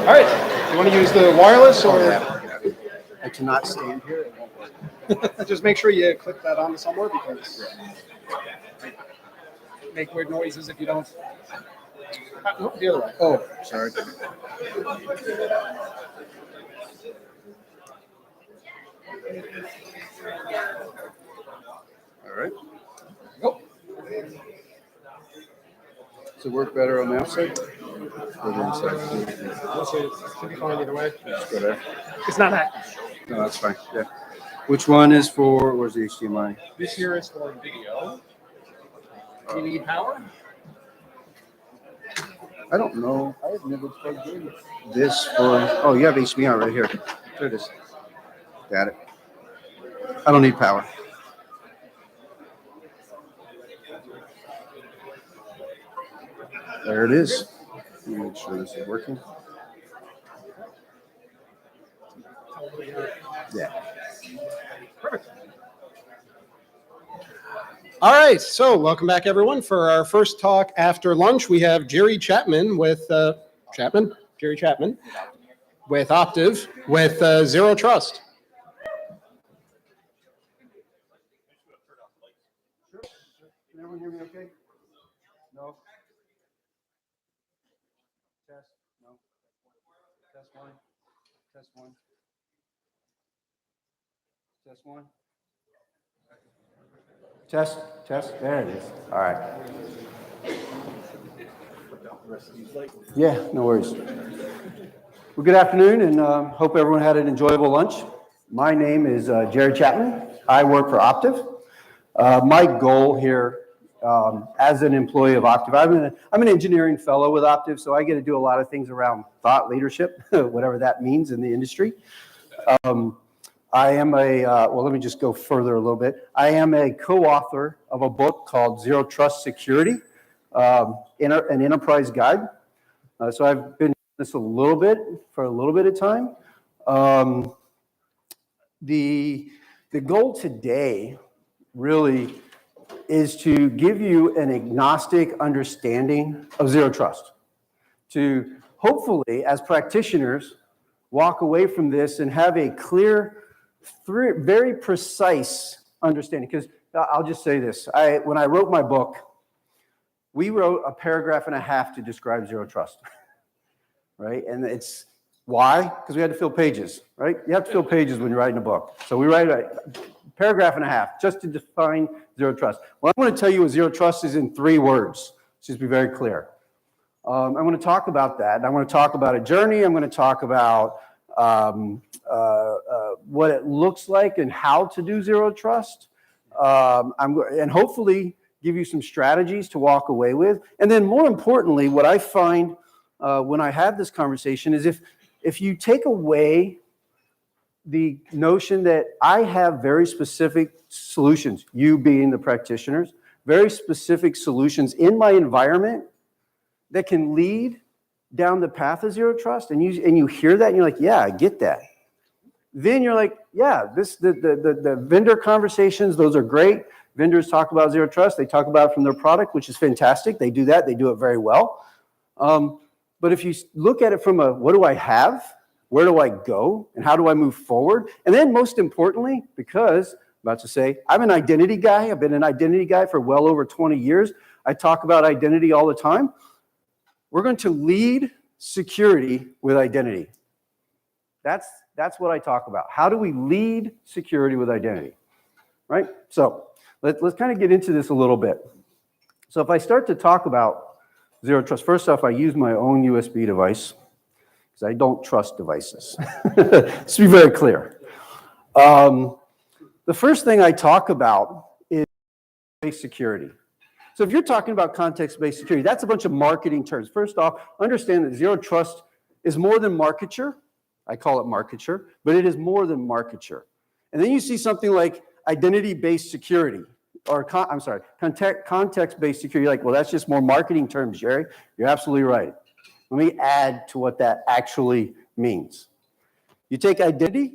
All right. You want to use the wireless or? I cannot stand here. It won't work. Just make sure you click that onto somewhere because make weird noises if you don't. No, the other way. Oh, sorry. All right. Go. Does it work better on the outside? Or the inside? Should be fine either way. Just go there. It's not that. No, that's fine. Yeah. Which one is for? Where's the HDMI? This here is for video. Do you need power? I don't know. I have never plugged in this for. Oh, you have HDMI right here. There it is. Got it. I don't need power. There it is. Let me make sure this is working. Yeah. Perfect. All right, so welcome back, everyone. For our first talk after lunch, we have Jerry Chapman with Jerry Chapman with Optiv with Zero Trust. Can everyone hear me okay? No? Test? No? Test one? Test one? Test one? Test. There it is. All right. Yeah, no worries. Well, good afternoon, and hope everyone had an enjoyable lunch. My name is Jerry Chapman. I work for Optiv. My goal here as an employee of Optiv, I'm an engineering fellow with Optiv, so I get to do a lot of things around thought leadership, whatever that means in the industry. I am well, let me just go further a little bit. I am a co-author of a book called Zero Trust Security, an enterprise guide. So I've been doing this for a little bit of time. The goal today really is to give you an agnostic understanding of zero trust, to hopefully, as practitioners, walk away from this and have a clear, very precise understanding. Because I'll just say this, when I wrote my book, we wrote a paragraph and a half to describe zero trust, right? And it's why? Because we had to fill pages, right? You have to fill pages when you're writing a book. So we write a paragraph and a half just to define zero trust. Well, I'm going to tell you what zero trust is in 3 words. Just be very clear. I'm going to talk about that. I'm going to talk about a journey. I'm going to talk about what it looks like and how to do zero trust. And hopefully give you some strategies to walk away with. And then more importantly, what I find when I have this conversation is if you take away the notion that I have very specific solutions, you being the practitioners, very specific solutions in my environment that can lead down the path of zero trust, and you hear that and you're like, yeah, I get that. Then you're like, yeah, the vendor conversations, those are great. Vendors talk about zero trust. They talk about it from their product, which is fantastic. They do that. They do it very well. But if you look at it from what do I have? Where do I go? And how do I move forward? And then most importantly, because I'm about to say, I'm an identity guy. I've been an identity guy for well over 20 years. I talk about identity all the time. We're going to lead security with identity. That's what I talk about. How do we lead security with identity, right? So let's kind of get into this a little bit. So if I start to talk about zero trust, first off, I use my own USB device because I don't trust devices. Let's be very clear. The first thing I talk about is security. So if you're talking about context-based security, that's a bunch of marketing terms. First off, understand that zero trust is more than marketure. I call it marketure, but it is more than marketure. And then you see something like identity-based security, or context-based security. You're like, well, that's just more marketing terms, Jerry. You're absolutely right. Let me add to what that actually means. You take identity,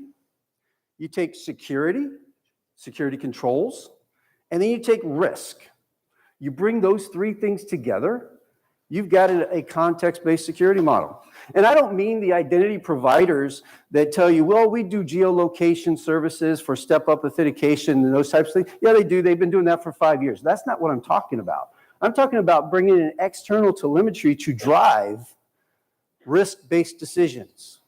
you take security controls, and then you take risk. You bring those 3 things together, you've got a context-based security model. And I don't mean the identity providers that tell you, well, we do geolocation services for step-up authentication and those types of things. Yeah, they do. They've been doing that for 5 years. That's not what I'm talking about. I'm talking about bringing in external telemetry to drive risk-based decisions.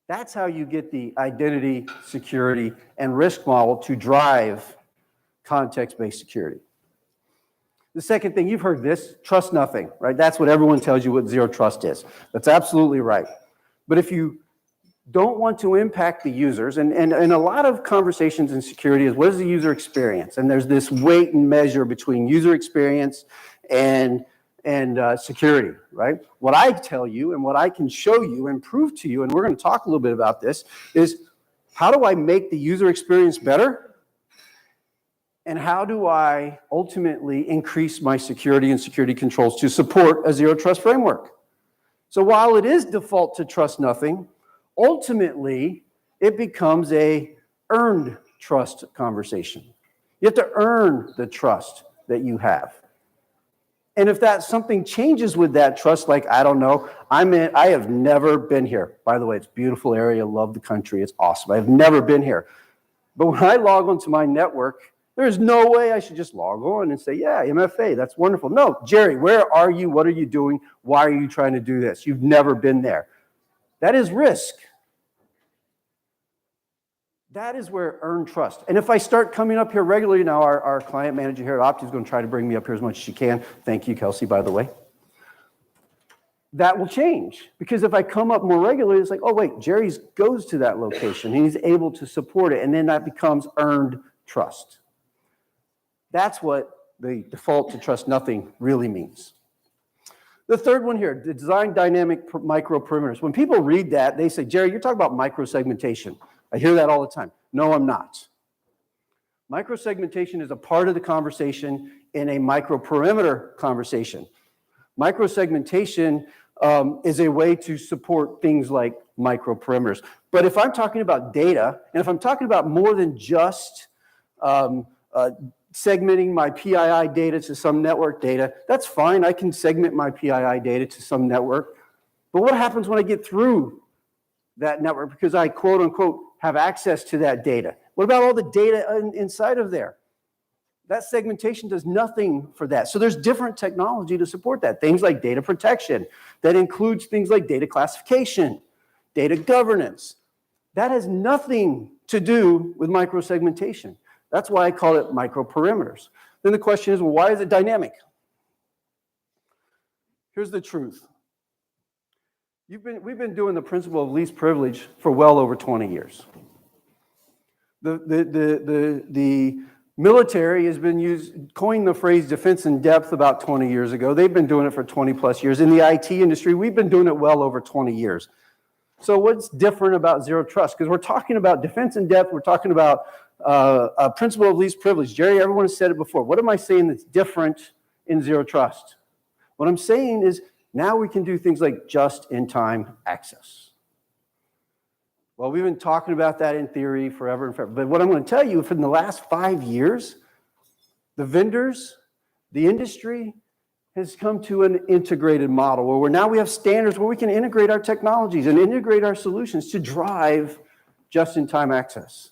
That's how you get the identity, security, and risk model to drive context-based security. The second thing, you've heard this, trust nothing, right? That's what everyone tells you what zero trust is. That's absolutely right. But if you don't want to impact the users, and a lot of conversations in security is what is the user experience? And there's this weight and measure between user experience and security, right? What I tell you and what I can show you and prove to you, and we're going to talk a little bit about this, is how do I make the user experience better? And how do I ultimately increase my security and security controls to support a zero trust framework? So while it is default to trust nothing, ultimately it becomes a earned trust conversation. You have to earn the trust that you have. And if that something changes with that trust, like, I don't know, I have never been here. By the way, it's a beautiful area, love the country, it's awesome. I've never been here. But when I log onto my network, there's no way I should just log on and say, yeah, MFA, that's wonderful. No, Jerry, where are you? What are you doing? Why are you trying to do this? You've never been there. That is risk. That is where earned trust. And if I start coming up here regularly, now our client manager here at Opti is going to try to bring me up here as much as she can. Thank you, Kelsey, by the way. That will change. Because if I come up more regularly, it's like, oh, wait, Jerry goes to that location. He's able to support it. And then that becomes earned trust. That's what the default to trust nothing really means. The third one here, the design dynamic micro perimeters. When people read that, they say, Jerry, you're talking about micro-segmentation. I hear that all the time. No, I'm not. Micro-segmentation is a part of the conversation in a micro-perimeter conversation. Micro-segmentation is a way to support things like micro-perimeters. But if I'm talking about data, and if I'm talking about more than just segmenting my PII data to some network data, that's fine. I can segment my PII data to some network. But what happens when I get through that network because I, quote unquote, have access to that data? What about all the data inside of there? That segmentation does nothing for that. So there's different technology to support that. Things like data protection. That includes things like data classification, data governance. That has nothing to do with microsegmentation. That's why I call it microperimeters. Then the question is, well, why is it dynamic? Here's the truth. We've been doing the principle of least privilege for well over 20 years. The military has been coined the phrase defense in depth about 20 years ago. They've been doing it for 20 plus years. In the IT industry, we've been doing it well over 20 years. So what's different about zero trust? Because we're talking about defense in depth, we're talking about a principle of least privilege. Jerry, everyone has said it before. What am I saying that's different in zero trust? What I'm saying is now we can do things like just-in-time access. Well, we've been talking about that in theory forever and forever. But what I'm going to tell you, for the last 5 years, the vendors, the industry has come to an integrated model where we have standards where we can integrate our technologies and integrate our solutions to drive just-in-time access.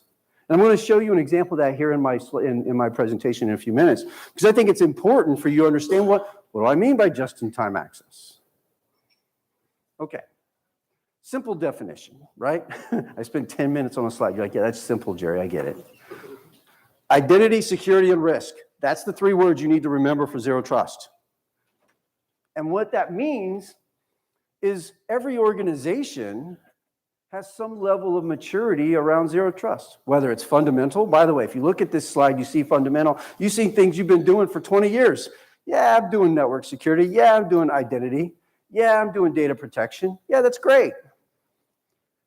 And I'm going to show you an example of that here in my presentation in a few minutes, because I think it's important for you to understand what do I mean by just-in-time access. Okay. Simple definition, right? I spent 10 minutes on a slide. You're like, yeah, that's simple, Jerry. I get it. Identity, security, and risk. That's the 3 words you need to remember for zero trust. And what that means is every organization has some level of maturity around zero trust, whether it's fundamental. By the way, if you look at this slide, you see fundamental. You see things you've been doing for 20 years. Yeah, I'm doing network security. Yeah, I'm doing identity. Yeah, I'm doing data protection. Yeah, that's great.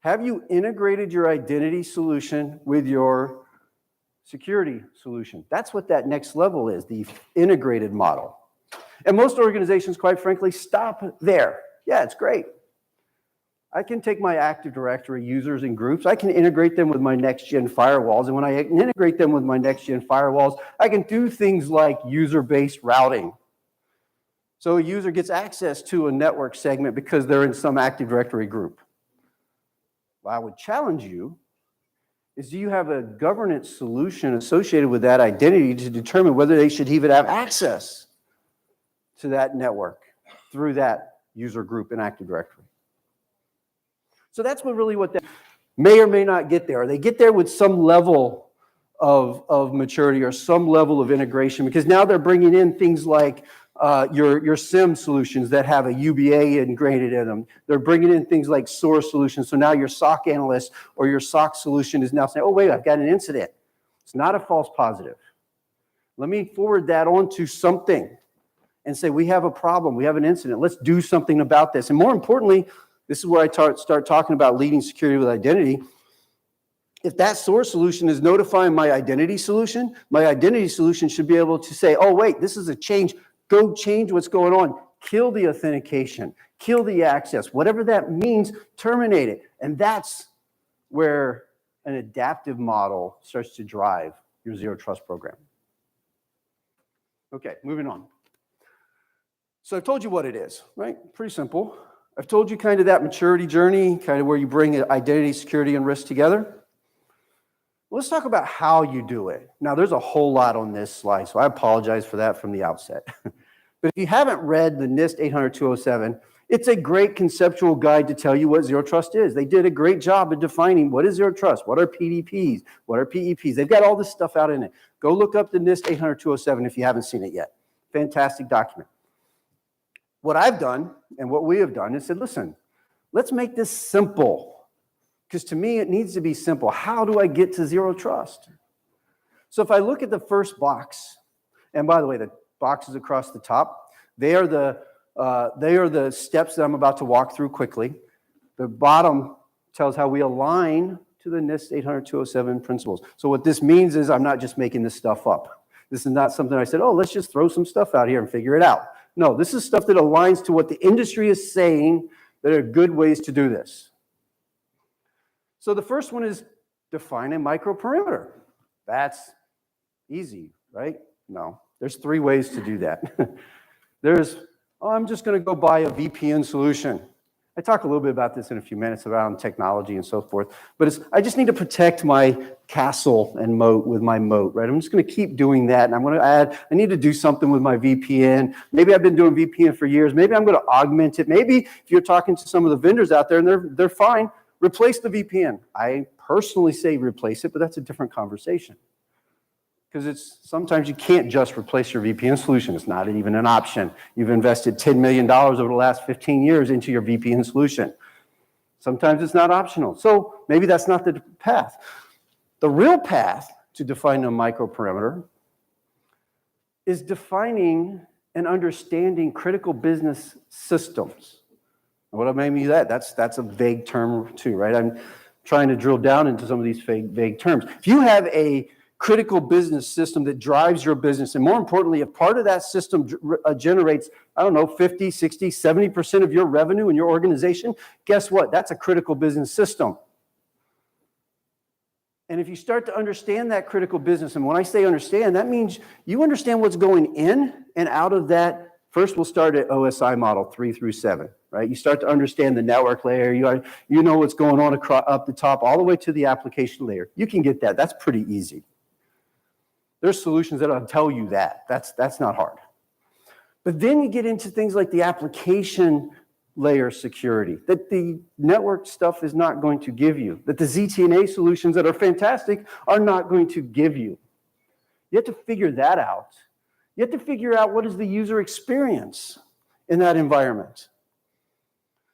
Have you integrated your identity solution with your security solution? That's what that next level is, the integrated model. And most organizations, quite frankly, stop there. Yeah, it's great. I can take my Active Directory users and groups, I can integrate them with my next-gen firewalls, and when I integrate them with my next-gen firewalls, I can do things like user-based routing. So a user gets access to a network segment because they're in some Active Directory group. What I would challenge you is, do you have a governance solution associated with that identity to determine whether they should even have access to that network through that user group in Active Directory? So that's what that may or may not get there. Or they get there with some level of maturity or some level of integration, because now they're bringing in things like your SIM solutions that have a UBA integrated in them. They're bringing in things like source solutions. So now your SOC analyst or your SOC solution is now saying, oh, wait, I've got an incident. It's not a false positive. Let me forward that on to something and say, we have a problem. We have an incident. Let's do something about this. And more importantly, this is where I start talking about leading security with identity. If that source solution is notifying my identity solution should be able to say, oh, wait, this is a change. Go change what's going on. Kill the authentication. Kill the access. Whatever that means, terminate it. And that's where an adaptive model starts to drive your zero trust program. Okay, moving on. So I've told you what it is, right? Pretty simple. I've told you kind of that maturity journey, kind of where you bring identity, security, and risk together. Let's talk about how you do it. Now, there's a whole lot on this slide, so I apologize for that from the outset. But if you haven't read the NIST 800-207, it's a great conceptual guide to tell you what zero trust is. They did a great job of defining what is zero trust, what are PDPs, what are PEPs. They've got all this stuff out in it. Go look up the NIST 800-207 if you haven't seen it yet. Fantastic document. What I've done and what we have done is said, listen, let's make this simple. Because to me, it needs to be simple. How do I get to zero trust? So if I look at the first box, and by the way, the boxes across the top, they are the steps that I'm about to walk through quickly. The bottom tells how we align to the NIST 800-207 principles. So what this means is I'm not just making this stuff up. This is not something I said, oh, let's just throw some stuff out here and figure it out. No, this is stuff that aligns to what the industry is saying that are good ways to do this. So the first one is define a microperimeter. That's easy, right? No, there's 3 ways to do that. There's, oh, I'm just going to go buy a VPN solution. I talk a little bit about this in a few minutes around technology and so forth, but I just need to protect my castle and moat with my moat, right? I'm just going to keep doing that, and I'm going to add, I need to do something with my VPN. Maybe I've been doing VPN for years. Maybe I'm going to augment it. Maybe if you're talking to some of the vendors out there and they're fine, replace the VPN. I personally say replace it, but that's a different conversation. Because sometimes you can't just replace your VPN solution. It's not even an option. You've invested $10 million over the last 15 years into your VPN solution. Sometimes it's not optional. So maybe that's not the path. The real path to defining a microperimeter is defining and understanding critical business systems. What I mean by that's a vague term too, right? I'm trying to drill down into some of these vague terms. If you have a critical business system that drives your business, and more importantly, if part of that system generates, 50, 60, 70% of your revenue in your organization, guess what? That's a critical business system. And if you start to understand that critical business, and when I say understand, that means you understand what's going in and out of that. First, we'll start at OSI model 3 through 7, right? You start to understand the network layer. You know what's going on up the top, all the way to the application layer. You can get that. That's pretty easy. There's solutions that'll tell you that. That's not hard. But then you get into things like the application layer security that the network stuff is not going to give you, that the ZTNA solutions that are fantastic are not going to give you. You have to figure that out. You have to figure out what is the user experience in that environment.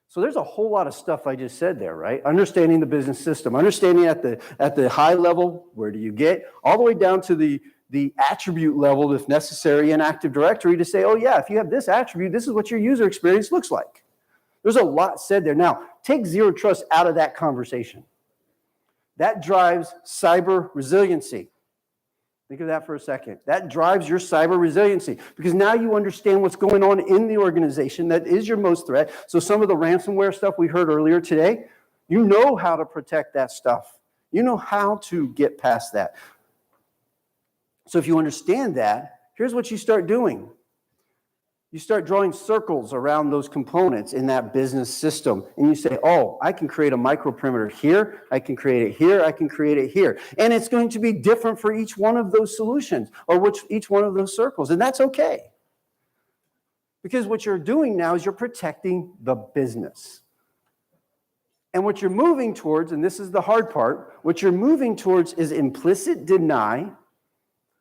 So there's a whole lot of stuff I just said there, right? Understanding the business system, understanding at the high level, where do you get, all the way down to the attribute level, if necessary, in Active Directory to say, oh yeah, if you have this attribute, this is what your user experience looks like. There's a lot said there. Now, take zero trust out of that conversation. That drives cyber resiliency. Think of that for a second. That drives your cyber resiliency because now you understand what's going on in the organization that is your most threat. So some of the ransomware stuff we heard earlier today, you know how to protect that stuff. You know how to get past that. So if you understand that, here's what you start doing. You start drawing circles around those components in that business system, and you say, oh, I can create a microperimeter here, I can create it here, I can create it here. And it's going to be different for each one of those solutions, or each one of those circles, and that's okay. Because what you're doing now is you're protecting the business. And what you're moving towards, and this is the hard part, what you're moving towards is implicit deny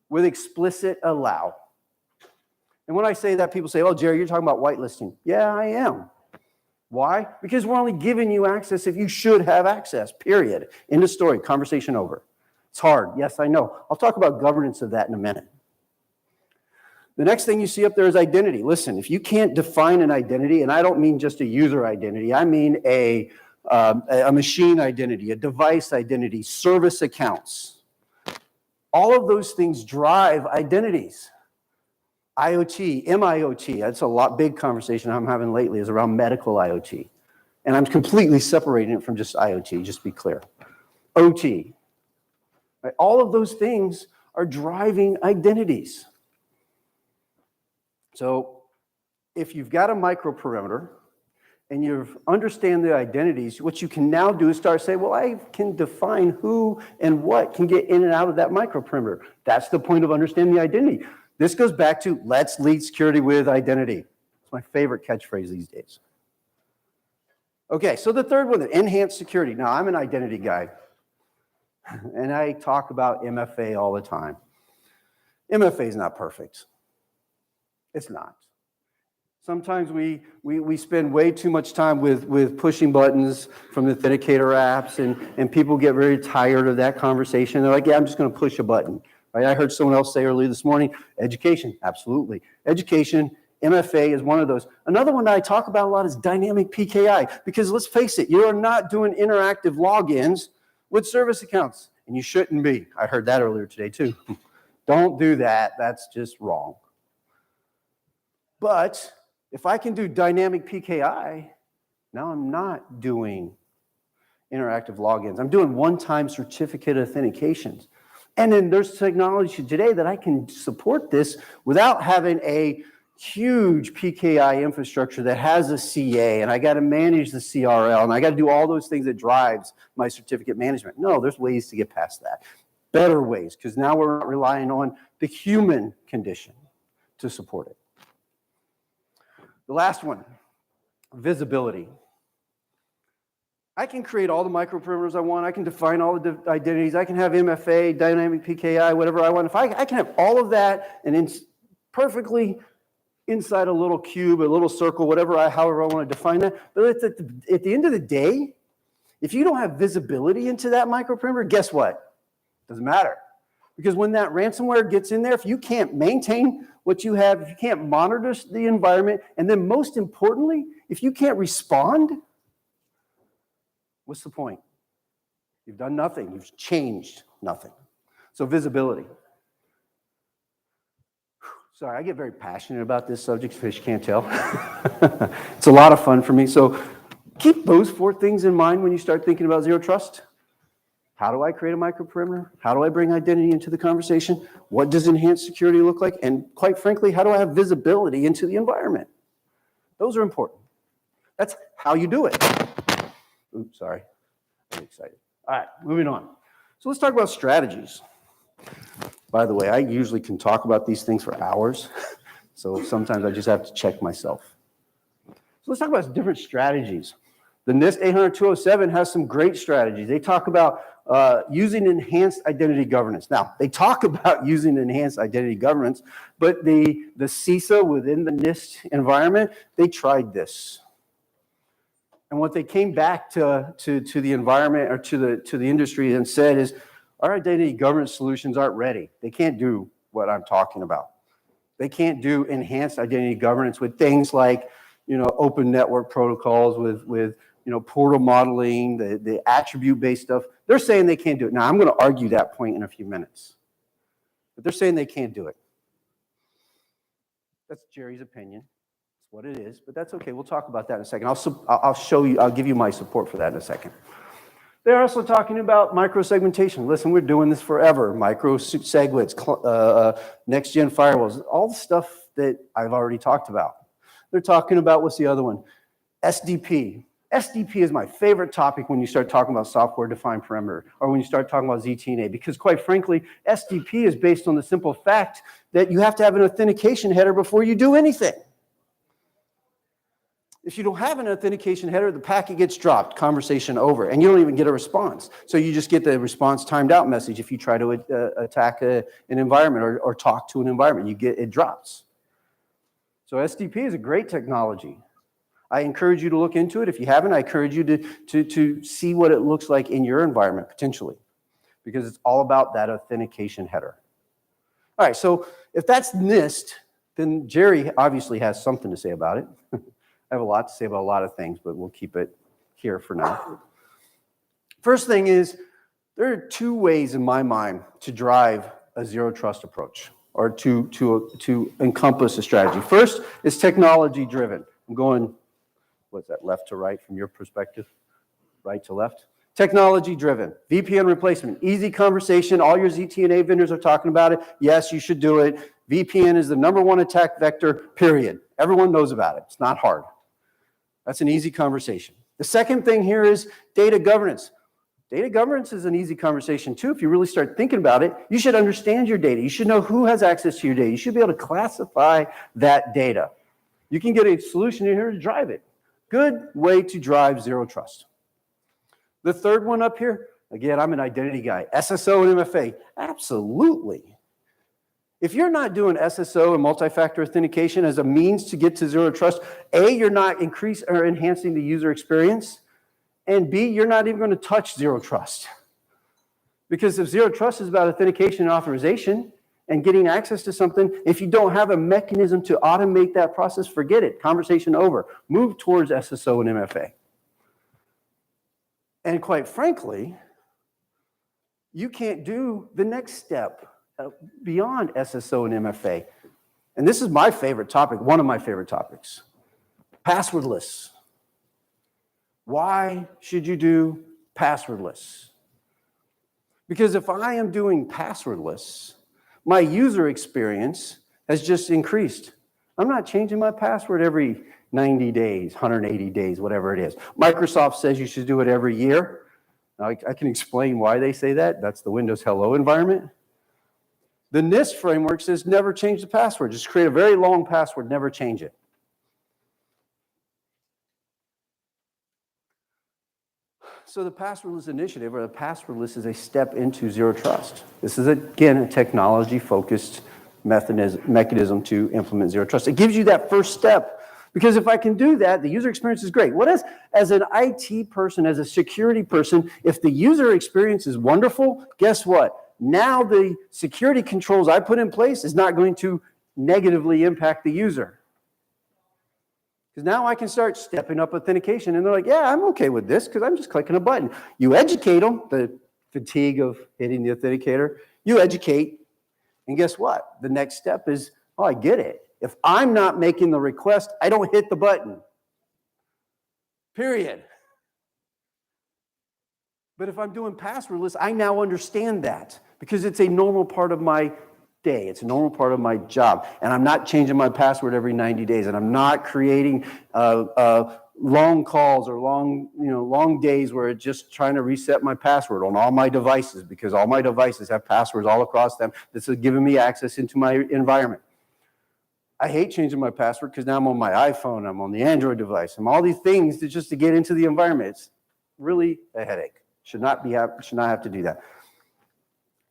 with explicit allow. And when I say that, people say, oh, Jerry, you're talking about whitelisting. Yeah, I am. Why? Because we're only giving you access if you should have access, period. End of story, conversation over. It's hard. Yes, I know. I'll talk about governance of that in a minute. The next thing you see up there is identity. Listen, if you can't define an identity, and I don't mean just a user identity, I mean a machine identity, a device identity, service accounts. All of those things drive identities. IoT, MIoT, that's a big conversation I'm having lately is around medical IoT. And I'm completely separating it from just IoT, just to be clear. OT. Right? All of those things are driving identities. So if you've got a microperimeter and you understand the identities, what you can now do is start saying, well, I can define who and what can get in and out of that microperimeter. That's the point of understanding the identity. This goes back to let's lead security with identity. It's my favorite catchphrase these days. Okay, so the third one, enhanced security. Now, I'm an identity guy, and I talk about MFA all the time. MFA is not perfect. It's not. Sometimes we spend way too much time with pushing buttons from the authenticator apps, and people get very tired of that conversation. They're like, yeah, I'm just going to push a button. Right? I heard someone else say earlier this morning, education, absolutely. Education, MFA is one of those. Another one that I talk about a lot is dynamic PKI, because let's face it, you are not doing interactive logins with service accounts, and you shouldn't be. I heard that earlier today too. Don't do that, that's just wrong. But if I can do dynamic PKI, now I'm not doing interactive logins. I'm doing one-time certificate authentications. And then there's technology today that I can support this without having a huge PKI infrastructure that has a CA, and I got to manage the CRL, and I got to do all those things that drives my certificate management. No, there's ways to get past that. Better ways, because now we're not relying on the human condition to support it. The last one, visibility. I can create all the microperimeters I want. I can define all the identities. I can have MFA, dynamic PKI, whatever I want. If I can have all of that and perfectly inside a little cube, a little circle, however I want to define that. But at the end of the day, if you don't have visibility into that microperimeter, guess what? Doesn't matter. Because when that ransomware gets in there, if you can't maintain what you have, if you can't monitor the environment, and then most importantly, if you can't respond, what's the point? You've done nothing. You've changed nothing. So visibility. Sorry, I get very passionate about this subject, if you can't tell. It's a lot of fun for me. So keep those 4 things in mind when you start thinking about zero trust. How do I create a microperimeter? How do I bring identity into the conversation? What does enhanced security look like? And quite frankly, how do I have visibility into the environment? Those are important. That's how you do it. Oops, sorry. I'm excited. All right, moving on. So let's talk about strategies. By the way, I usually can talk about these things for hours, so sometimes I just have to check myself. So let's talk about different strategies. The NIST 800-207 has some great strategies. They talk about using enhanced identity governance. Now, they talk about using enhanced identity governance, but the CISA within the NIST environment, they tried this. And what they came back to the environment or to the industry and said is, our identity governance solutions aren't ready. They can't do what I'm talking about. They can't do enhanced identity governance with things like, open network protocols, with portal modeling, the attribute-based stuff. They're saying they can't do it. Now, I'm going to argue that point in a few minutes. But they're saying they can't do it. That's Jerry's opinion. It's what it is, but that's okay. We'll talk about that in a second. I'll give you my support for that in a second. They're also talking about micro-segmentation. Listen, we're doing this forever. Micro-segments, next-gen firewalls, all the stuff that I've already talked about. They're talking about, what's the other one? SDP. SDP is my favorite topic when you start talking about software-defined perimeter, or when you start talking about ZTNA, because quite frankly, SDP is based on the simple fact that you have to have an authentication header before you do anything. If you don't have an authentication header, the packet gets dropped, conversation over, and you don't even get a response. So you just get the response timed out message if you try to attack an environment or talk to an environment. It drops. So SDP is a great technology. I encourage you to look into it. If you haven't, I encourage you to see what it looks like in your environment, potentially, because it's all about that authentication header. All right, so if that's NIST, then Jerry obviously has something to say about it. I have a lot to say about a lot of things, but we'll keep it here for now. First thing is, there are two ways in my mind to drive a zero trust approach, or to encompass a strategy. First is technology driven. I'm going, what's that, left to right from your perspective? Right to left? Technology driven. VPN replacement. Easy conversation. All your ZTNA vendors are talking about it. Yes, you should do it. VPN is the #1 attack vector, period. Everyone knows about it. It's not hard. That's an easy conversation. The second thing here is data governance. Data governance is an easy conversation too. If you really start thinking about it, you should understand your data. You should know who has access to your data. You should be able to classify that data. You can get a solution in here to drive it. Good way to drive zero trust. The third one up here, again, I'm an identity guy. SSO and MFA, absolutely. If you're not doing SSO and multi-factor authentication as a means to get to zero trust, A, you're not enhancing the user experience, and B, you're not even going to touch zero trust. Because if zero trust is about authentication and authorization and getting access to something, if you don't have a mechanism to automate that process, forget it. Conversation over. Move towards SSO and MFA. And quite frankly, you can't do the next step beyond SSO and MFA. And this is my favorite topic, one of my favorite topics. Passwordless. Why should you do passwordless? Because if I am doing passwordless, my user experience has just increased. I'm not changing my password every 90 days, 180 days, whatever it is. Microsoft says you should do it every year. Now, I can explain why they say that. That's the Windows Hello environment. The NIST framework says never change the password. Just create a very long password, never change it. So the passwordless initiative, or the passwordless, is a step into zero trust. This is, again, a technology-focused mechanism to implement zero trust. It gives you that first step, because if I can do that, the user experience is great. What is, as an IT person, as a security person, if the user experience is wonderful, guess what? Now the security controls I put in place is not going to negatively impact the user. Because now I can start stepping up authentication, and they're like, yeah, I'm okay with this because I'm just clicking a button. You educate them, the fatigue of hitting the authenticator, you educate, and guess what? The next step is, oh, I get it. If I'm not making the request, I don't hit the button. Period. But if I'm doing passwordless, I now understand that because it's a normal part of my day. It's a normal part of my job. And I'm not changing my password every 90 days. And I'm not creating long calls or long days where it's just trying to reset my password on all my devices, because all my devices have passwords all across them. This is giving me access into my environment. I hate changing my password because now I'm on my iPhone, I'm on the Android device, I'm all these things just to get into the environment. It's really a headache. Should not have to do that.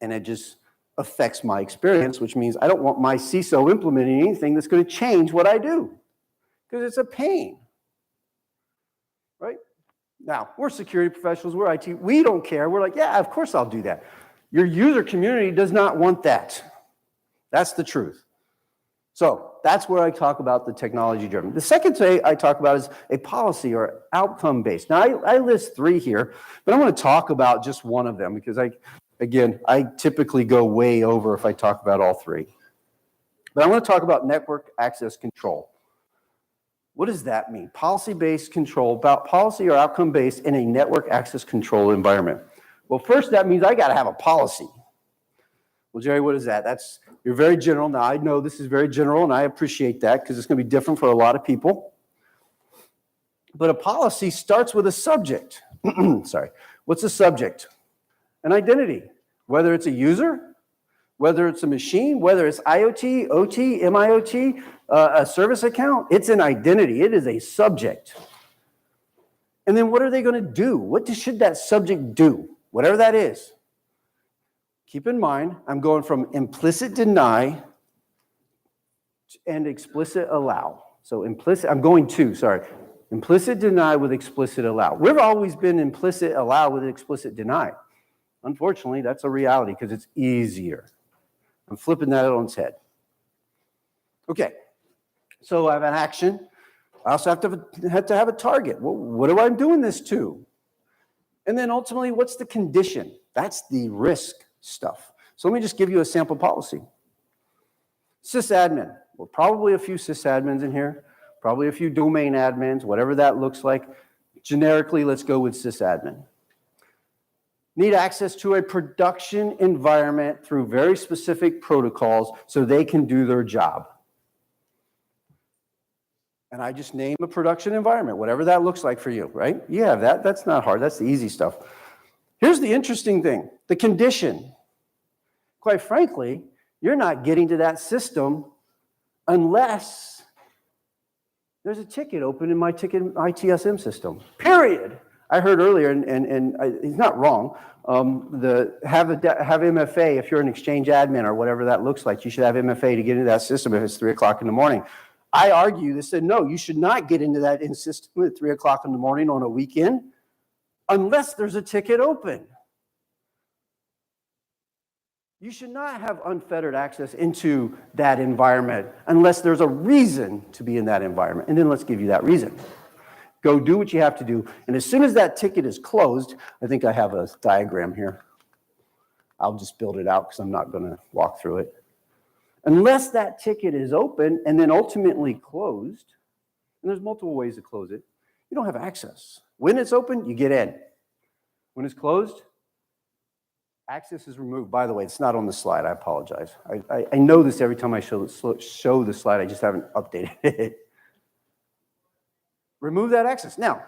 And it just affects my experience, which means I don't want my CISO implementing anything that's going to change what I do, because it's a pain. Right? Now, we're security professionals, we're IT, we don't care. We're like, yeah, of course I'll do that. Your user community does not want that. That's the truth. So that's where I talk about the technology driven. The second thing I talk about is a policy or outcome based. Now I list 3 here, but I want to talk about just one of them because I typically go way over if I talk about all 3. But I want to talk about network access control. What does that mean? Policy-based control, about policy or outcome-based in a network access control environment. Well, first that means I got to have a policy. Well, Jerry, what is that? You're very general. Now, I know this is very general, and I appreciate that because it's going to be different for a lot of people. But a policy starts with a subject. Sorry. What's a subject? An identity. Whether it's a user, whether it's a machine, whether it's IoT, OT, MIOT, a service account, it's an identity. It is a subject. And then what are they going to do? What should that subject do? Whatever that is. Keep in mind, I'm going from implicit deny and explicit allow. So implicit deny with explicit allow. We've always been implicit allow with explicit deny. Unfortunately, that's a reality because it's easier. I'm flipping that on its head. Okay, so I have an action. I also have to have a target. Well, what am I doing this to? And then ultimately, what's the condition? That's the risk stuff. So let me just give you a sample policy. Sysadmin. Well, probably a few sysadmins in here, probably a few domain admins, whatever that looks like. Generically, let's go with sysadmin. Need access to a production environment through very specific protocols so they can do their job. And I just name a production environment, whatever that looks like for you, right? You have that. That's not hard. That's the easy stuff. Here's the interesting thing, the condition. Quite frankly, you're not getting to that system unless there's a ticket open in my ITSM system, period. I heard earlier, and he's not wrong, have MFA if you're an Exchange admin or whatever that looks like. You should have MFA to get into that system if it's 3 o'clock in the morning. I argue, they said, no, you should not get into that system at 3 o'clock in the morning on a weekend unless there's a ticket open. You should not have unfettered access into that environment unless there's a reason to be in that environment. And then let's give you that reason. Go do what you have to do. And as soon as that ticket is closed, I think I have a diagram here. I'll just build it out because I'm not going to walk through it. Unless that ticket is open and then ultimately closed, and there's multiple ways to close it, you don't have access. When it's open, you get in. When it's closed, access is removed. By the way, it's not on the slide. I apologize. I know this every time I show the slide. I just haven't updated it. Remove that access. Now,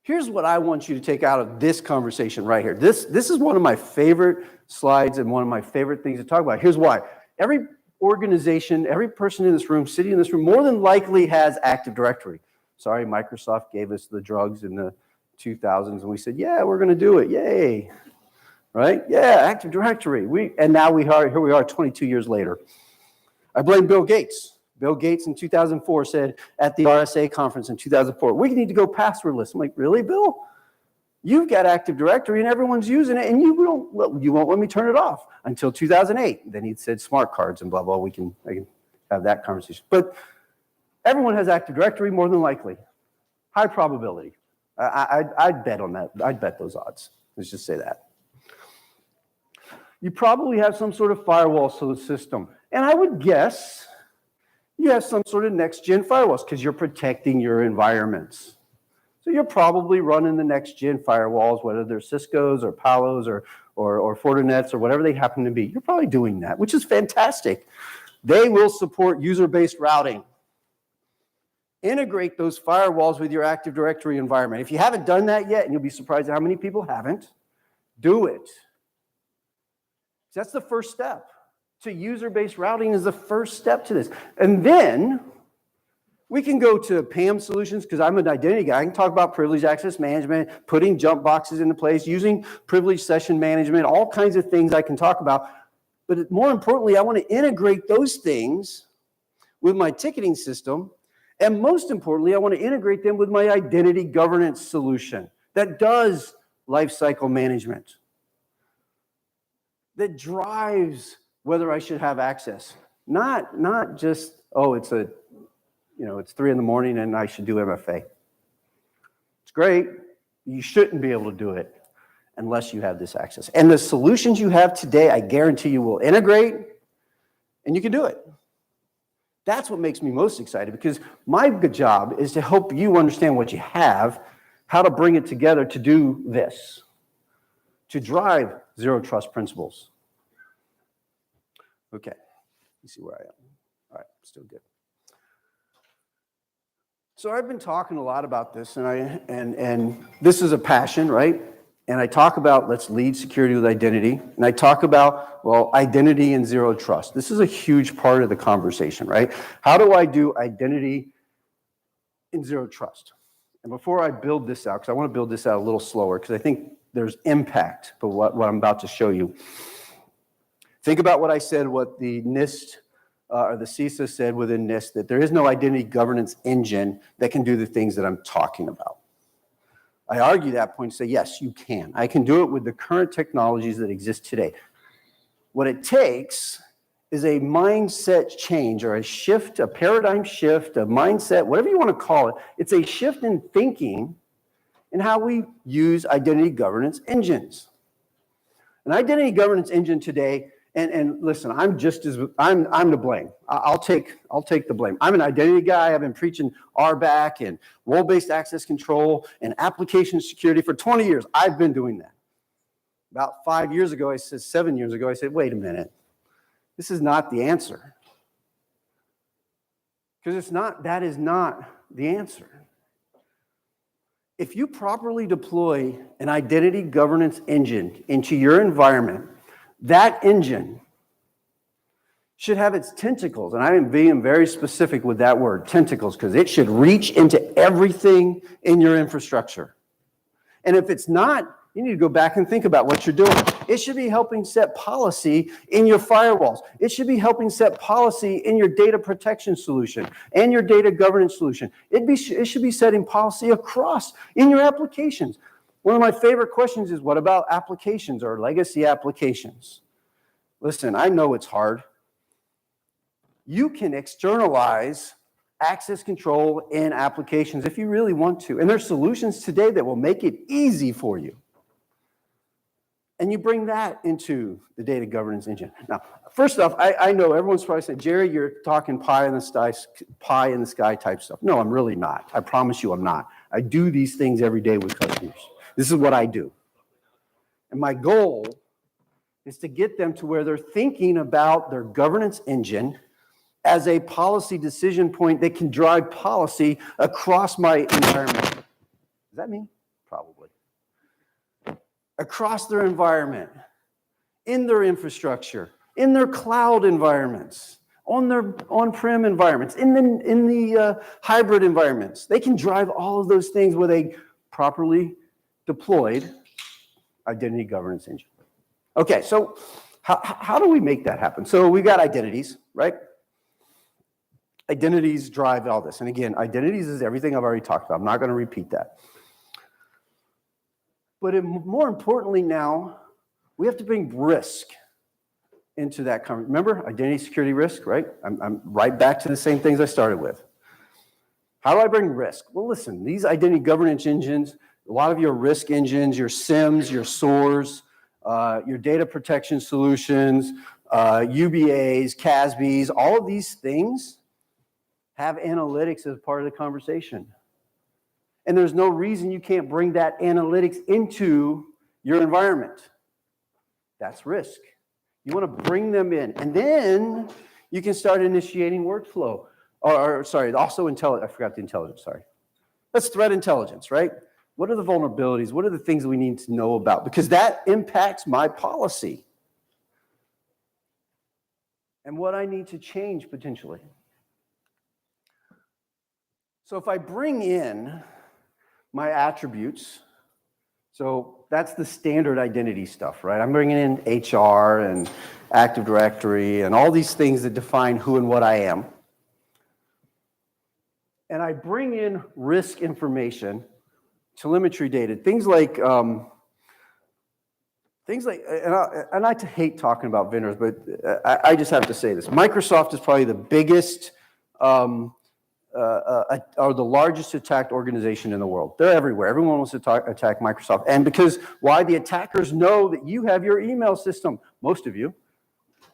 here's what I want you to take out of this conversation right here. This is one of my favorite slides and one of my favorite things to talk about. Here's why. Every organization, every person in this room, sitting in this room, more than likely has Active Directory. Sorry, Microsoft gave us the drugs in the 2000s, and we said, yeah, we're going to do it. Yay. Right? Yeah, Active Directory. And now here we are 22 years later. I blame Bill Gates. Bill Gates in 2004 said at the RSA conference in 2004, we need to go passwordless. I'm like, really, Bill? You've got Active Directory and everyone's using it, and you won't let me turn it off until 2008. Then he said smart cards and blah, blah. I can have that conversation. But everyone has Active Directory more than likely. High probability. I'd bet on that. I'd bet those odds. Let's just say that. You probably have some sort of firewall system. And I would guess you have some sort of next-gen firewalls because you're protecting your environments. So you're probably running the next-gen firewalls, whether they're Cisco's or Palos or Fortinets or whatever they happen to be. You're probably doing that, which is fantastic. They will support user-based routing. Integrate those firewalls with your Active Directory environment. If you haven't done that yet, and you'll be surprised at how many people haven't, do it. That's the first step. To user-based routing is the first step to this. And then we can go to PAM solutions because I'm an identity guy. I can talk about privileged access management, putting jump boxes into place, using privileged session management, all kinds of things I can talk about. But more importantly, I want to integrate those things with my ticketing system. And most importantly, I want to integrate them with my identity governance solution that does lifecycle management, that drives whether I should have access. Not just, oh, it's 3 in the morning and I should do MFA. It's great. You shouldn't be able to do it unless you have this access. And the solutions you have today, I guarantee you will integrate and you can do it. That's what makes me most excited because my good job is to help you understand what you have, how to bring it together to do this, to drive zero trust principles. Okay, you see where I am. All right, still good. So I've been talking a lot about this, and this is a passion, right? And I talk about let's lead security with identity, and I talk about, well, identity and zero trust. This is a huge part of the conversation, right? How do I do identity in zero trust? And before I build this out, because I want to build this out a little slower, because I think there's impact for what I'm about to show you. Think about what I said, what the NIST or the CISA said within NIST, that there is no identity governance engine that can do the things that I'm talking about. I argue that point and say, yes, you can. I can do it with the current technologies that exist today. What it takes is a mindset change or a shift, a paradigm shift, a mindset, whatever you want to call it. It's a shift in thinking in how we use identity governance engines. An identity governance engine today, and listen, I'm to blame. I'll take the blame. I'm an identity guy. I've been preaching RBAC and role-based access control and application security for 20 years. I've been doing that. About 5 years ago, 7 years ago, I said, wait a minute. This is not the answer. Because that is not the answer. If you properly deploy an identity governance engine into your environment, that engine should have its tentacles, and I am being very specific with that word, tentacles, because it should reach into everything in your infrastructure. And if it's not, you need to go back and think about what you're doing. It should be helping set policy in your firewalls. It should be helping set policy in your data protection solution and your data governance solution. It should be setting policy across in your applications. One of my favorite questions is, what about applications or legacy applications? Listen, I know it's hard. You can externalize access control in applications if you really want to. And there's solutions today that will make it easy for you. And you bring that into the data governance engine. Now, first off, I know everyone's probably saying, Jerry, you're talking pie in the sky type stuff. No, I'm really not. I promise you I'm not. I do these things every day with customers. This is what I do. And my goal is to get them to where they're thinking about their governance engine as a policy decision point that can drive policy across my environment. Does that mean? Probably. Across their environment, in their infrastructure, in their cloud environments, on their on-prem environments, in the hybrid environments. They can drive all of those things with a properly deployed identity governance engine. Okay, so how do we make that happen? So we've got identities, right? Identities drive all this. And again, identities is everything I've already talked about. I'm not going to repeat that. But more importantly now, we have to bring risk into that conversation. Remember, identity security risk, right? I'm right back to the same things I started with. How do I bring risk? Well, listen, these identity governance engines, a lot of your risk engines, your SIEMs, your SOARs, your data protection solutions, UBAs, CASBs, all of these things have analytics as part of the conversation. And there's no reason you can't bring that analytics into your environment. That's risk. You want to bring them in. And then you can start initiating workflow. Also intelligence. I forgot the intelligence, sorry. That's threat intelligence, right? What are the vulnerabilities? What are the things we need to know about? Because that impacts my policy. And what I need to change potentially. So if I bring in my attributes, so that's the standard identity stuff, right? I'm bringing in HR and Active Directory and all these things that define who and what I am. And I bring in risk information, telemetry data, things like, and I hate talking about vendors, but I just have to say this. Microsoft is probably the biggest or the largest attacked organization in the world. They're everywhere. Everyone wants to attack Microsoft. And because why? The attackers know that you have your email system, most of you.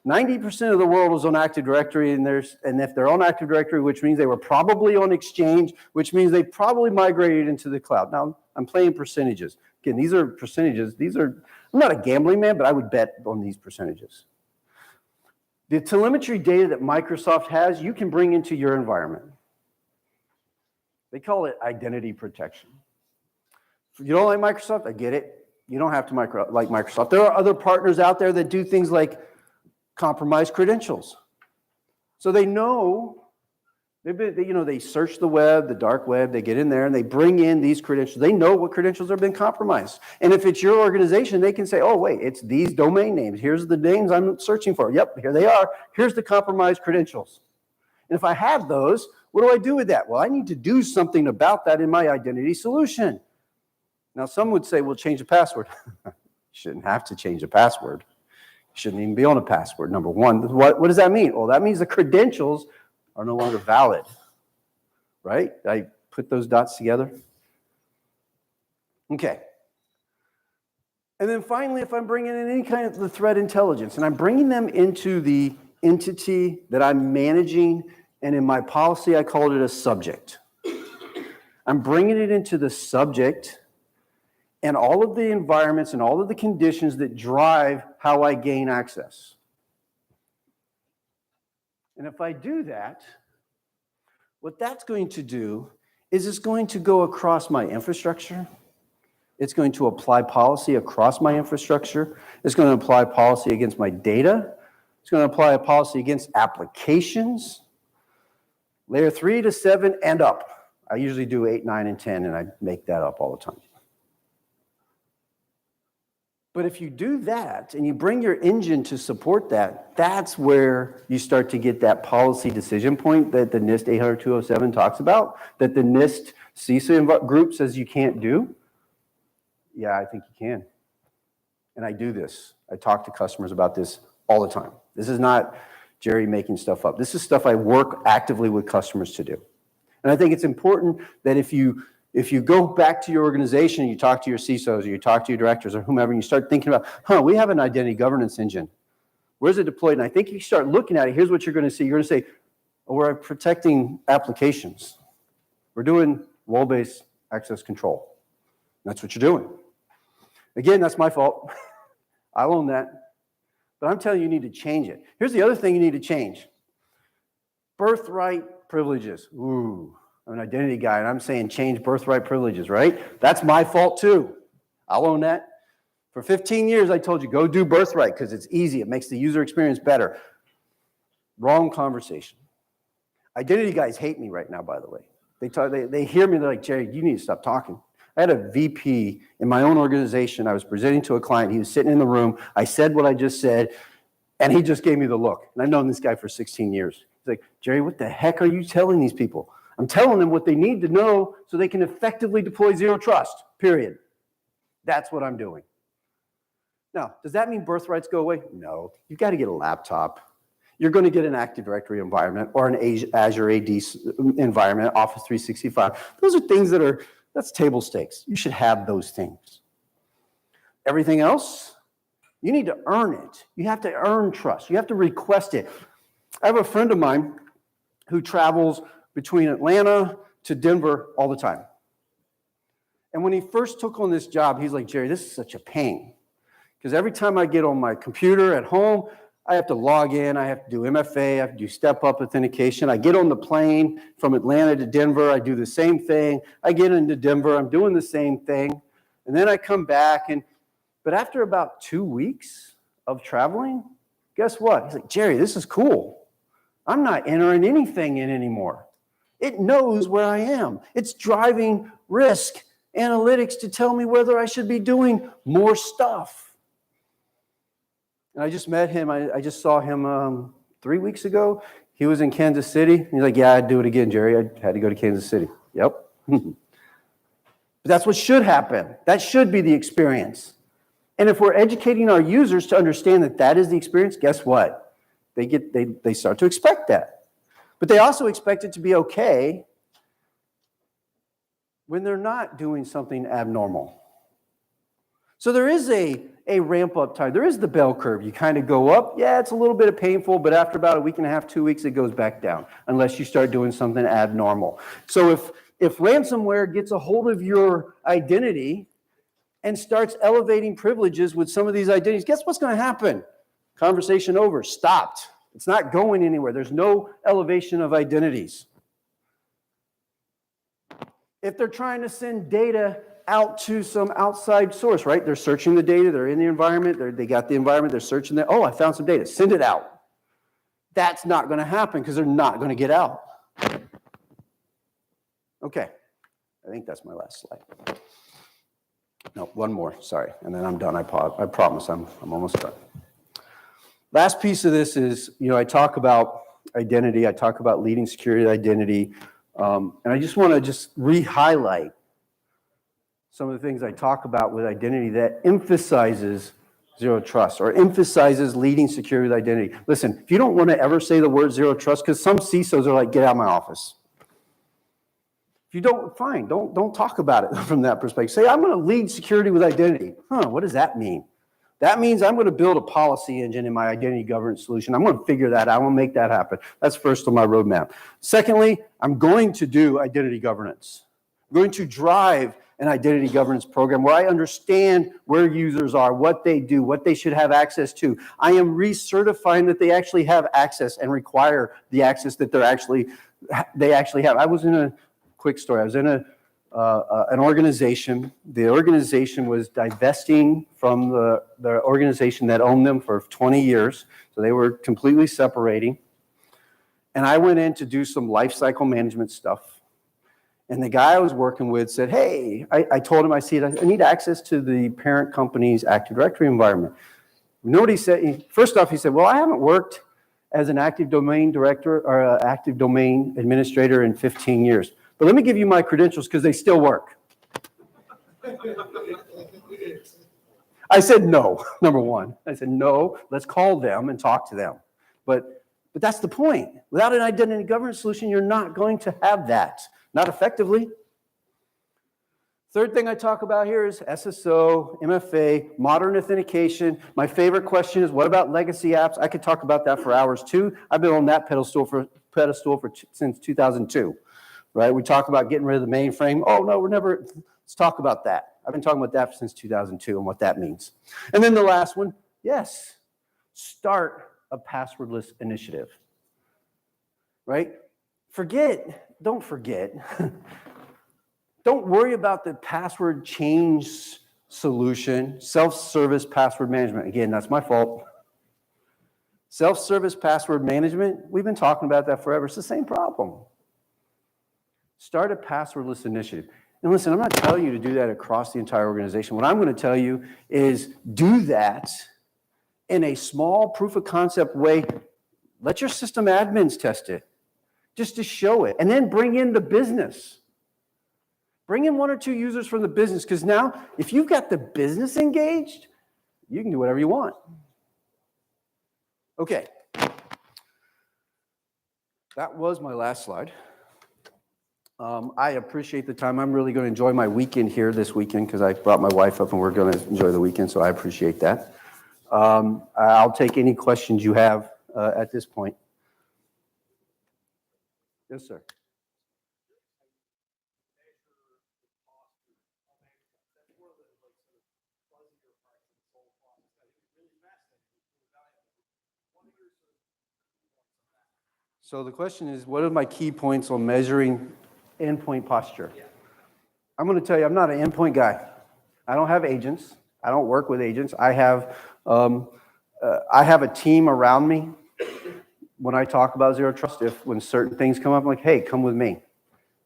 90% of the world is on Active Directory, and if they're on Active Directory, which means they were probably on Exchange, which means they probably migrated into the cloud. Now, I'm playing percentages. Again, these are percentages. I'm not a gambling man, but I would bet on these percentages. The telemetry data that Microsoft has, you can bring into your environment. They call it identity protection. If you don't like Microsoft, I get it. You don't have to like Microsoft. There are other partners out there that do things like compromise credentials. So they know, they search the web, the dark web, they get in there and they bring in these credentials. They know what credentials have been compromised. And if it's your organization, they can say, oh, wait, it's these domain names. Here's the names I'm searching for. Yep, here they are. Here's the compromised credentials. And if I have those, what do I do with that? Well, I need to do something about that in my identity solution. Now, some would say, well, change the password. You shouldn't have to change the password. You shouldn't even be on a password, number one. What does that mean? Well, that means the credentials are no longer valid, right? I put those dots together. Okay. And then finally, if I'm bringing in any kind of the threat intelligence, and I'm bringing them into the entity that I'm managing, and in my policy, I called it a subject. I'm bringing it into the subject and all of the environments and all of the conditions that drive how I gain access. And if I do that, what that's going to do is it's going to go across my infrastructure. It's going to apply policy across my infrastructure. It's going to apply policy against my data. It's going to apply a policy against applications. Layer 3 to 7 and up. I usually do 8, 9, and 10, and I make that up all the time. But if you do that and you bring your engine to support that, that's where you start to get that policy decision point that the NIST 800-207 talks about, that the NIST CISA group says you can't do. Yeah, I think you can. And I do this. I talk to customers about this all the time. This is not Jerry making stuff up. This is stuff I work actively with customers to do. And I think it's important that if you go back to your organization, you talk to your CISOs or you talk to your directors or whomever, and you start thinking about, we have an identity governance engine. Where's it deployed? And I think you start looking at it, here's what you're going to see. You're going to say, oh, we're protecting applications. We're doing role-based access control. That's what you're doing. Again, that's my fault. I'll own that. But I'm telling you, you need to change it. Here's the other thing you need to change. Birthright privileges. Ooh. I'm an identity guy, and I'm saying change birthright privileges, right? That's my fault, too. I'll own that. For 15 years, I told you, go do birthright because it's easy. It makes the user experience better. Wrong conversation. Identity guys hate me right now, by the way. They hear me, they're like, Jerry, you need to stop talking. I had a VP in my own organization. I was presenting to a client. He was sitting in the room. I said what I just said, and he just gave me the look. And I've known this guy for 16 years. He's like, Jerry, what the heck are you telling these people? I'm telling them what they need to know so they can effectively deploy zero trust, period. That's what I'm doing. Now, does that mean birthrights go away? No. You've got to get a laptop. You're going to get an Active Directory environment or an Azure AD environment, Office 365. Those are things that's table stakes. You should have those things. Everything else, you need to earn it. You have to earn trust. You have to request it. I have a friend of mine who travels between Atlanta to Denver all the time. And when he first took on this job, he's like, Jerry, this is such a pain. Because every time I get on my computer at home, I have to log in, I have to do MFA, I have to do step-up authentication. I get on the plane from Atlanta to Denver, I do the same thing. I get into Denver, I'm doing the same thing. And then I come back, but after about 2 weeks of traveling, guess what? He's like, Jerry, this is cool. I'm not entering anything in anymore. It knows where I am. It's driving risk analytics to tell me whether I should be doing more stuff. And I just met him. I just saw him 3 weeks ago. He was in Kansas City. He's like, yeah, I'd do it again, Jerry. I had to go to Kansas City. Yep. But that's what should happen. That should be the experience. And if we're educating our users to understand that that is the experience, guess what? They start to expect that. But they also expect it to be okay when they're not doing something abnormal. So there is a ramp-up time. There is the bell curve. You kind of go up. Yeah, it's a little bit painful, but after about a week and a half, 2 weeks, it goes back down, unless you start doing something abnormal. So if ransomware gets a hold of your identity and starts elevating privileges with some of these identities, guess what's going to happen? Conversation over. Stopped. It's not going anywhere. There's no elevation of identities. If they're trying to send data out to some outside source, right? They're searching the data, they're in the environment, they got the environment, they're searching that, oh, I found some data, send it out. That's not going to happen because they're not going to get out. Okay, I think that's my last slide. No, one more, sorry, and then I'm done. I promise I'm almost done. Last piece of this is, I talk about identity, I talk about leading security identity, and I just want to re-highlight some of the things I talk about with identity that emphasizes zero trust or emphasizes leading security with identity. Listen, if you don't want to ever say the word zero trust, because some CISOs are like, get out of my office. If you don't, fine, don't talk about it from that perspective. Say, I'm going to lead security with identity. What does that mean? That means I'm going to build a policy engine in my identity governance solution. I'm going to figure that out. I'm going to make that happen. That's first on my roadmap. Secondly, I'm going to do identity governance. I'm going to drive an identity governance program where I understand where users are, what they do, what they should have access to. I am recertifying that they actually have access and require the access that they actually have. I was in a quick story. I was in an organization. The organization was divesting from the organization that owned them for 20 years. So they were completely separating. And I went in to do some life cycle management stuff. And the guy I was working with said, hey, I told him, I need access to the parent company's Active Directory environment. You know what he said? First off, he said, well, I haven't worked as an active domain director or an active domain administrator in 15 years. But let me give you my credentials because they still work. I said no, number one. I said, no, let's call them and talk to them. But that's the point. Without an identity governance solution, you're not going to have that. Not effectively. Third thing I talk about here is SSO, MFA, modern authentication. My favorite question is, what about legacy apps? I could talk about that for hours too. I've been on that pedestal since 2002, right? We talk about getting rid of the mainframe. Oh no, let's talk about that. I've been talking about that since 2002 and what that means. And then the last one, yes, start a passwordless initiative, right? Don't forget. Don't worry about the password change solution, self-service password management. Again, that's my fault. Self-service password management, we've been talking about that forever. It's the same problem. Start a passwordless initiative. And listen, I'm not telling you to do that across the entire organization. What I'm going to tell you is do that in a small proof of concept way. Let your system admins test it just to show it. And then bring in the business. Bring in one or two users from the business, because now if you've got the business engaged, you can do whatever you want. Okay. That was my last slide. I appreciate the time. I'm really going to enjoy my weekend here this weekend because I brought my wife up and we're going to enjoy the weekend, so I appreciate that. I'll take any questions you have at this point. Yes, sir. So the question is, what are my key points on measuring endpoint posture? I'm going to tell you, I'm not an endpoint guy. I don't have agents. I don't work with agents. I have a team around me. When I talk about zero trust, when certain things come up, I'm like, hey, come with me.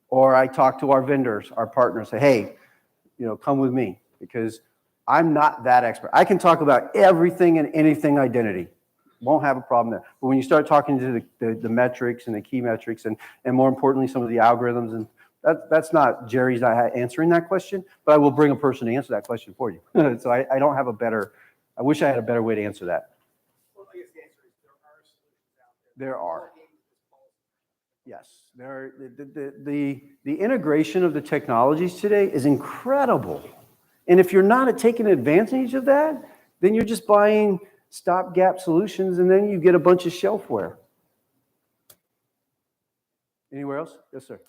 Or I talk to our vendors, our partners, say, hey, come with me, because I'm not that expert. I can talk about everything and anything identity. Won't have a problem there. But when you start talking to the metrics and the key metrics and more importantly, some of the algorithms, and that's not, Jerry's not answering that question, but I will bring a person to answer that question for you. So I don't have I wish I had a better way to answer that. Well, I guess the answer is there are solutions out there. There are. Yes. The integration of the technologies today is incredible. And if you're not taking advantage of that, then you're just buying stopgap solutions, and then you get a bunch of shelfware. Anywhere else? Yes, sir.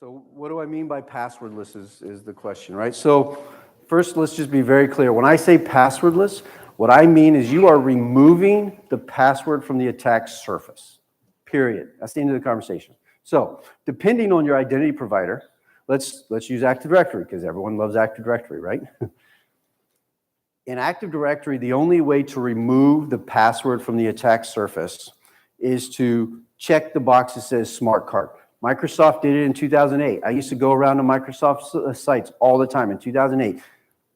So what do I mean by passwordless is the question, right? So first, let's just be very clear. When I say passwordless, what I mean is you are removing the password from the attack surface, period. That's the end of the conversation. So depending on your identity provider, let's use Active Directory because everyone loves Active Directory, right? In Active Directory, the only way to remove the password from the attack surface is to check the box that says smart card. Microsoft did it in 2008. I used to go around to Microsoft sites all the time in 2008.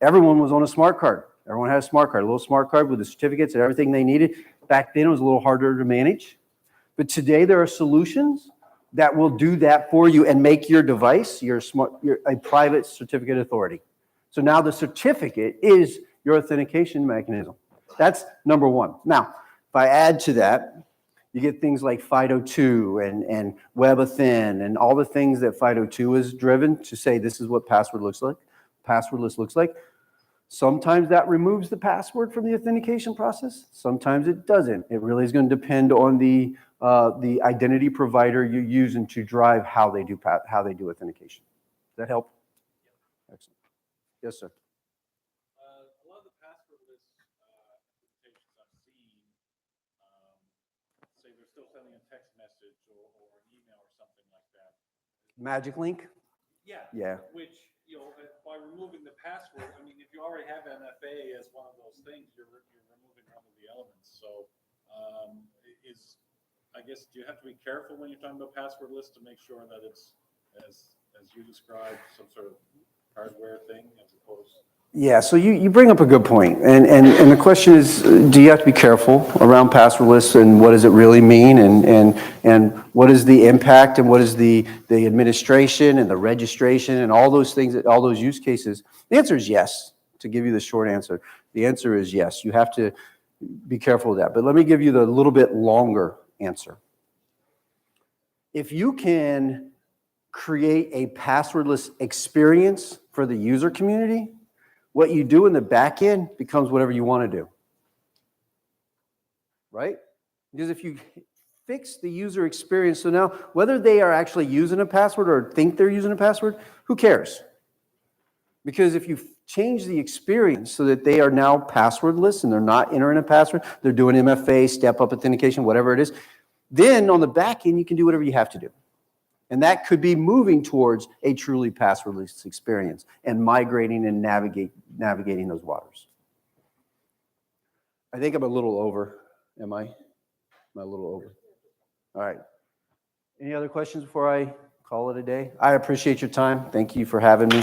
Everyone was on a smart card. Everyone had a smart card, a little smart card with the certificates and everything they needed. Back then, it was a little harder to manage. But today, there are solutions that will do that for you and make your device a private certificate authority. So now the certificate is your authentication mechanism. That's number one. Now, if I add to that, you get things like FIDO2 and WebAuthn and all the things that FIDO2 is driven to say this is what password looks like, passwordless looks like. Sometimes that removes the password from the authentication process. Sometimes it doesn't. It really is going to depend on the identity provider you're using to drive how they do authentication. Does that help? Excellent. Yes, sir. A lot of the passwordless implementations I've seen say they're still sending a text message or an email or something like that. Magic link? Yeah. Yeah. Which, by removing the password, I mean, if you already have MFA as one of those things, you're removing one of the elements. So, I guess, do you have to be careful when you're talking about passwordless to make sure that it's, as you described, some sort of hardware thing as opposed? Yeah, so you bring up a good point. And the question is, do you have to be careful around passwordless and what does it really mean and what is the impact and what is the administration and the registration and all those things, all those use cases? The answer is yes, to give you the short answer. The answer is yes. You have to be careful of that. But let me give you the little bit longer answer. If you can create a passwordless experience for the user community, what you do in the back end becomes whatever you want to do, right? Because if you fix the user experience, so now whether they are actually using a password or think they're using a password, who cares? Because if you change the experience so that they are now passwordless and they're not entering a password, they're doing MFA, step-up authentication, whatever it is, then on the back end, you can do whatever you have to do. And that could be moving towards a truly passwordless experience and migrating and navigating those waters. I think I'm a little over. Am I? Am I a little over? All right. Any other questions before I call it a day? I appreciate your time. Thank you for having me.